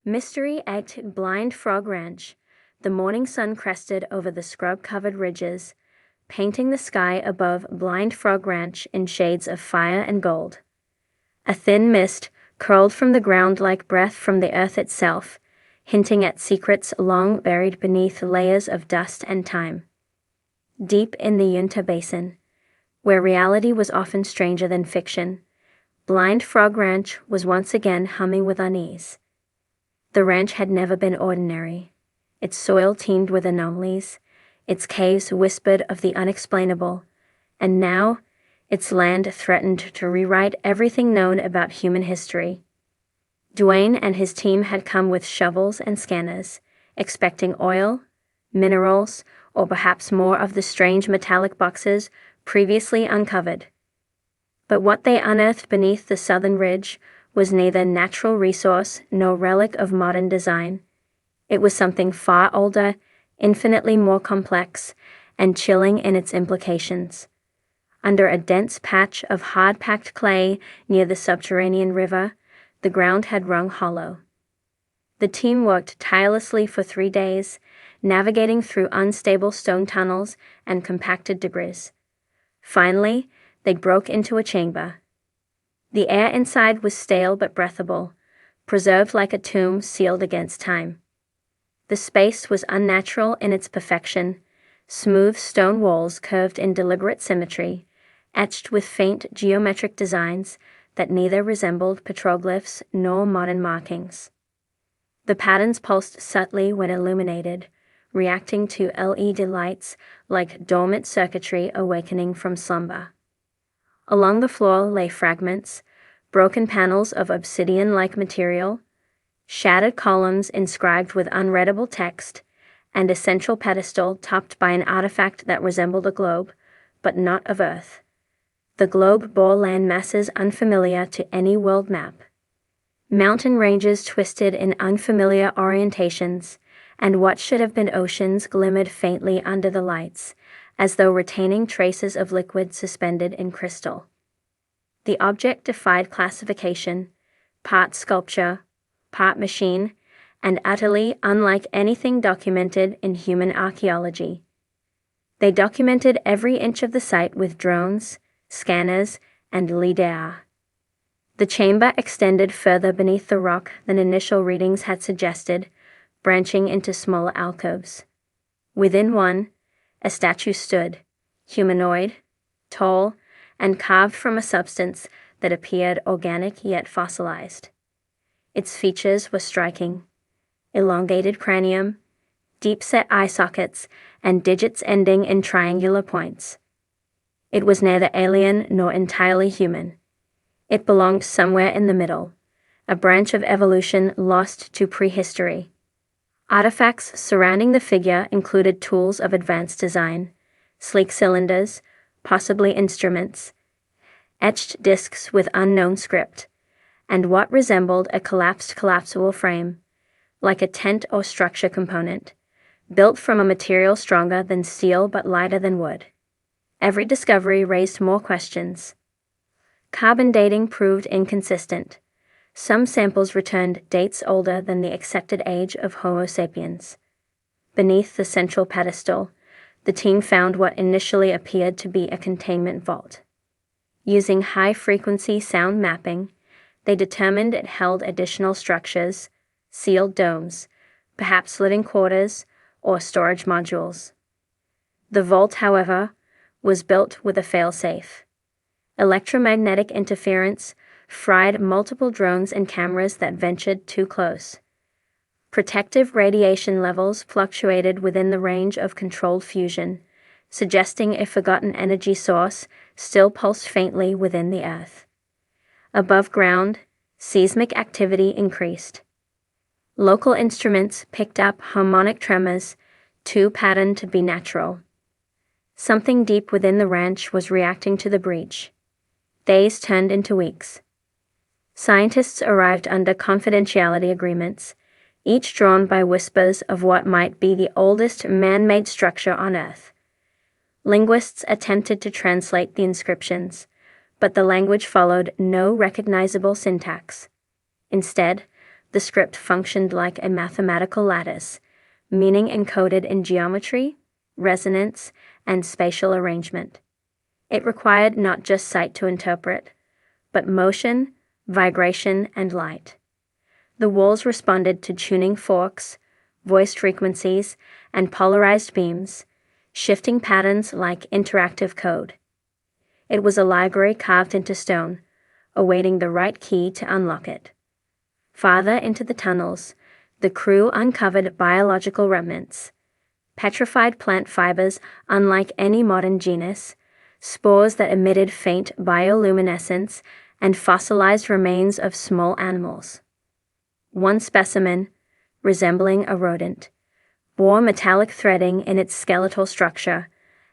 Mystery at Blind Frog Ranch. The morning sun crested over the scrub-covered ridges, painting the sky above Blind Frog Ranch in shades of fire and gold. A thin mist curled from the ground like breath from the earth itself, hinting at secrets long buried beneath layers of dust and time. Deep in the Uinta Basin, where reality was often stranger than fiction, Blind Frog Ranch was once again humming with unease. The ranch had never been ordinary. Its soil teemed with anomalies, its caves whispered of the unexplainable, and now its land threatened to rewrite everything known about human history. Duane and his team had come with shovels and scanners, expecting oil, minerals, or perhaps more of the strange metallic boxes previously uncovered. But what they unearthed beneath the southern ridge was neither natural resource nor relic of modern design. It was something far older, infinitely more complex, and chilling in its implications. Under a dense patch of hard-packed clay near the subterranean river, the ground had rung hollow. The team worked tirelessly for 3 days, navigating through unstable stone tunnels and compacted debris. Finally, they broke into a chamber. The air inside was stale but breathable, preserved like a tomb sealed against time. The space was unnatural in its perfection, smooth stone walls curved in deliberate symmetry, etched with faint geometric designs that neither resembled petroglyphs nor modern markings. The patterns pulsed subtly when illuminated, reacting to LED lights like dormant circuitry awakening from slumber. Along the floor lay fragments, broken panels of obsidian-like material, shattered columns inscribed with unreadable text, and a central pedestal topped by an artifact that resembled a globe, but not of Earth. The globe bore land masses unfamiliar to any world map. Mountain ranges twisted in unfamiliar orientations, and what should have been oceans glimmered faintly under the lights, as though retaining traces of liquid suspended in crystal. The object defied classification, part sculpture, part machine, and utterly unlike anything documented in human archaeology. They documented every inch of the site with drones, scanners, and lidar. The chamber extended further beneath the rock than initial readings had suggested, branching into smaller alcoves. Within one, a statue stood, humanoid, tall, and carved from a substance that appeared organic yet fossilized. Its features were striking: elongated cranium, deep-set eye sockets, and digits ending in triangular points. It was neither alien nor entirely human. It belonged somewhere in the middle, a branch of evolution lost to prehistory. Artifacts surrounding the figure included tools of advanced design, sleek cylinders, possibly instruments, etched discs with unknown script, and what resembled a collapsible frame, like a tent or structure component, built from a material stronger than steel but lighter than wood. Every discovery raised more questions. Carbon dating proved inconsistent. Some samples returned dates older than the accepted age of Homo sapiens. Beneath the central pedestal, the team found what initially appeared to be a containment vault. Using high-frequency sound mapping, they determined it held additional structures, sealed domes, perhaps living quarters, or storage modules. The vault, however, was built with a fail-safe. Electromagnetic interference fried multiple drones and cameras that ventured too close. Protective radiation levels fluctuated within the range of controlled fusion, suggesting a forgotten energy source still pulsed faintly within the Earth. Above ground, seismic activity increased. Local instruments picked up harmonic tremors, too patterned to be natural. Something deep within the ranch was reacting to the breach. Days turned into weeks. Scientists arrived under confidentiality agreements, each drawn by whispers of what might be the oldest man-made structure on Earth. Linguists attempted to translate the inscriptions, but the language followed no recognizable syntax. Instead, The script functioned like a mathematical lattice, meaning encoded in geometry, resonance, and spatial arrangement. It required not just sight to interpret, but motion, vibration, and light. The walls responded to tuning forks, voiced frequencies, and polarized beams, shifting patterns like interactive code. It was a library carved into stone, awaiting the right key to unlock it. Farther into the tunnels, the crew uncovered biological remnants, petrified plant fibers unlike any modern genus, spores that emitted faint bioluminescence, and fossilized remains of small animals. One specimen, resembling a rodent, bore metallic threading in its skeletal structure,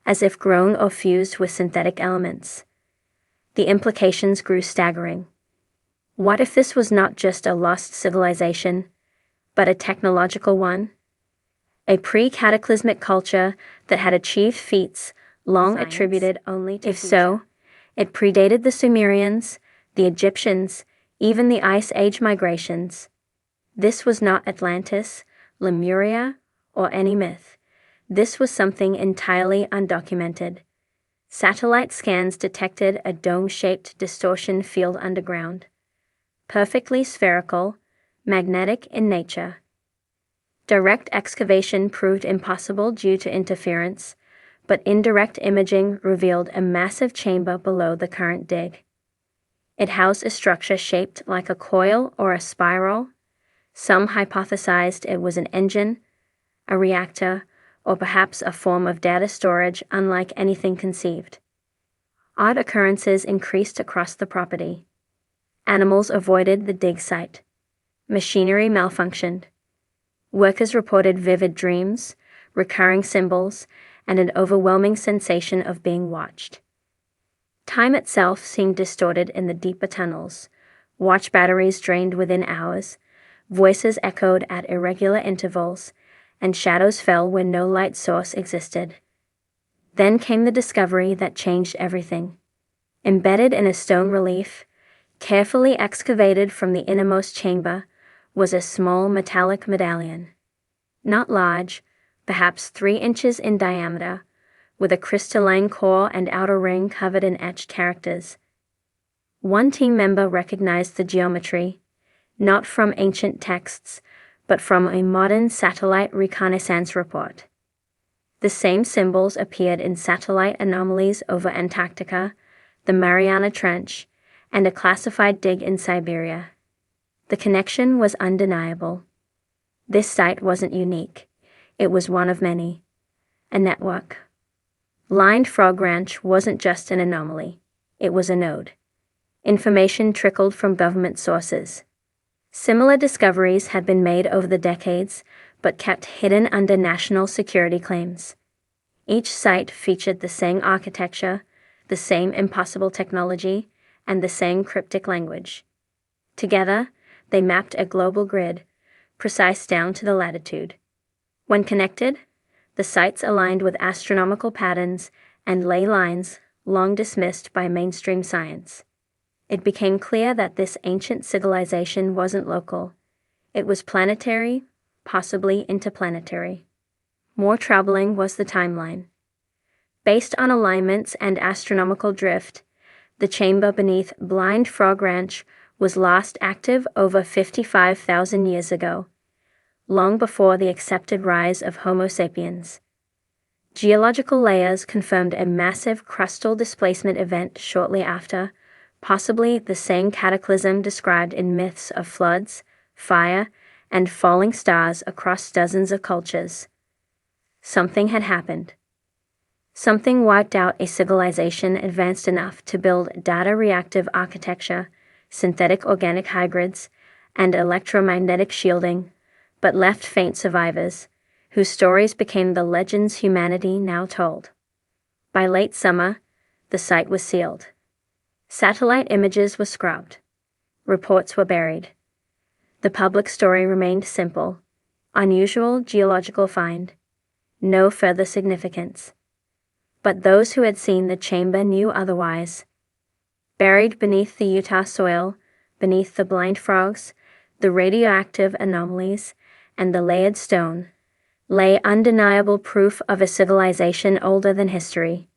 as if grown or fused with synthetic elements. The implications grew staggering. What if this was not just a lost civilization, but a technological one? A pre-cataclysmic culture that had achieved feats long attributed only to If so, it predated the Sumerians, the Egyptians, even the Ice Age migrations. This was not Atlantis, Lemuria, or any myth. This was something entirely undocumented. Satellite scans detected a dome-shaped distortion field underground, perfectly spherical, magnetic in nature. Direct excavation proved impossible due to interference, but indirect imaging revealed a massive chamber below the current dig. It housed a structure shaped like a coil or a spiral. Some hypothesized it was an engine, a reactor, or perhaps a form of data storage unlike anything conceived. Odd occurrences increased across the property. Animals avoided the dig site. Machinery malfunctioned. Workers reported vivid dreams, recurring symbols, and an overwhelming sensation of being watched. Time itself seemed distorted in the deeper tunnels. Watch batteries drained within hours, voices echoed at irregular intervals, and shadows fell where no light source existed. Then came the discovery that changed everything. Embedded in a stone relief, carefully excavated from the innermost chamber, was a small metallic medallion. Not large, perhaps 3 inches in diameter, with a crystalline core and outer ring covered in etched characters. One team member recognized the geometry, not from ancient texts, but from a modern satellite reconnaissance report. The same symbols appeared in satellite anomalies over Antarctica, the Mariana Trench, and a classified dig in Siberia. The connection was undeniable. This site wasn't unique. It was one of many. A network. Blind Frog Ranch wasn't just an anomaly. It was a node. Information trickled from government sources. Similar discoveries had been made over the decades, but kept hidden under national security claims. Each site featured the same architecture, the same impossible technology, and the same cryptic language. Together, they mapped a global grid, precise down to the latitude. When connected, the sites aligned with astronomical patterns and ley lines long dismissed by mainstream science. It became clear that this ancient civilization wasn't local. It was planetary, possibly interplanetary. More troubling was the timeline. Based on alignments and astronomical drift, the chamber beneath Blind Frog Ranch was last active over 55,000 years ago, long before the accepted rise of Homo sapiens. Geological layers confirmed a massive crustal displacement event shortly after, possibly the same cataclysm described in myths of floods, fire, and falling stars across dozens of cultures. Something had happened. Something wiped out a civilization advanced enough to build data-reactive architecture, synthetic organic hybrids, and electromagnetic shielding, but left faint survivors, whose stories became the legends humanity now told. By late summer, the site was sealed. Satellite images were scrubbed. Reports were buried. The public story remained simple. Unusual geological find. No further significance. But those who had seen the chamber knew otherwise. Buried beneath the Utah soil, beneath the blind frogs, the radioactive anomalies, and the layered stone, lay undeniable proof of a civilization older than history.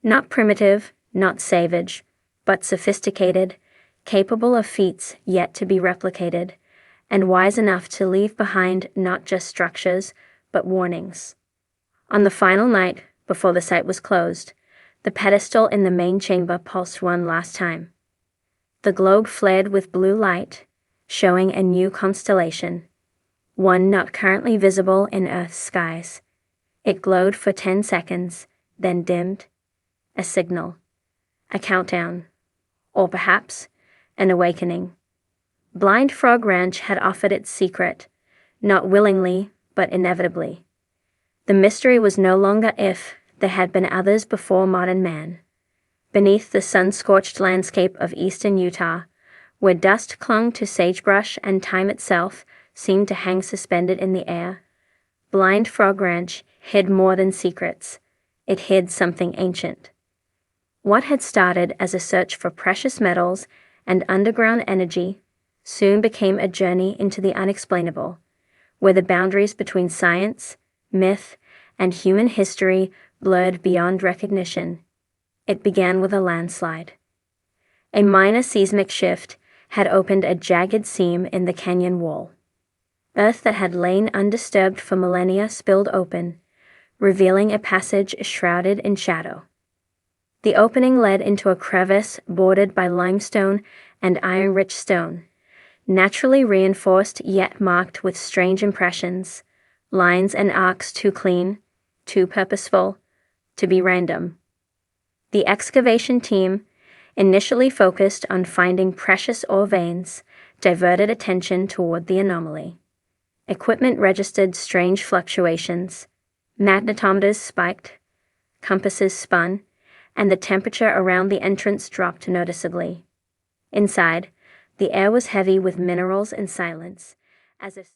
Not primitive, not savage, but sophisticated, capable of feats yet to be replicated, and wise enough to leave behind not just structures, but warnings. On the final night, before the site was closed, the pedestal in the main chamber pulsed one last time. The globe flared with blue light, showing a new constellation, one not currently visible in Earth's skies. It glowed for 10 seconds, then dimmed. A signal, a countdown, or perhaps an awakening. Blind Frog Ranch had offered its secret, not willingly, but inevitably. The mystery was no longer if there had been others before modern man. Beneath the sun-scorched landscape of eastern Utah, where dust clung to sagebrush and time itself seemed to hang suspended in the air, Blind Frog Ranch hid more than secrets. It hid something ancient. What had started as a search for precious metals and underground energy soon became a journey into the unexplainable, where the boundaries between science, myth, and human history blurred beyond recognition. It began with a landslide. A minor seismic shift had opened a jagged seam in the canyon wall. Earth that had lain undisturbed for millennia spilled open, revealing a passage shrouded in shadow. The opening led into a crevice bordered by limestone and iron-rich stone, naturally reinforced yet marked with strange impressions, lines and arcs too clean, too purposeful, to be random. The excavation team, initially focused on finding precious ore veins, diverted attention toward the anomaly. Equipment registered strange fluctuations, magnetometers spiked, compasses spun, and the temperature around the entrance dropped noticeably. Inside, the air was heavy with minerals and silence, as if